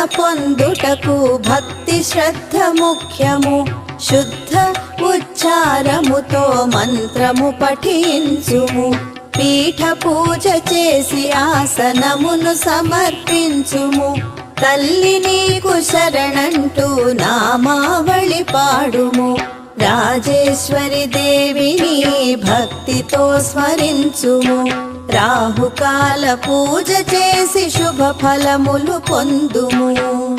పొందుటకు భక్తి శ్రద్ధ ముఖ్యము. శుద్ధ ఉచ్చారముతో మంత్రము పఠించుము. పీఠ పూజ చేసి ఆసనమును సమర్పించుము. తల్లి నీకు శరణంటూ నామావళి పాడుము. రాజేశ్వరి దేవిని భక్తితో స్మరించుము. రాహుకాల పూజ చేసి శుభ ఫలములు పొందుము.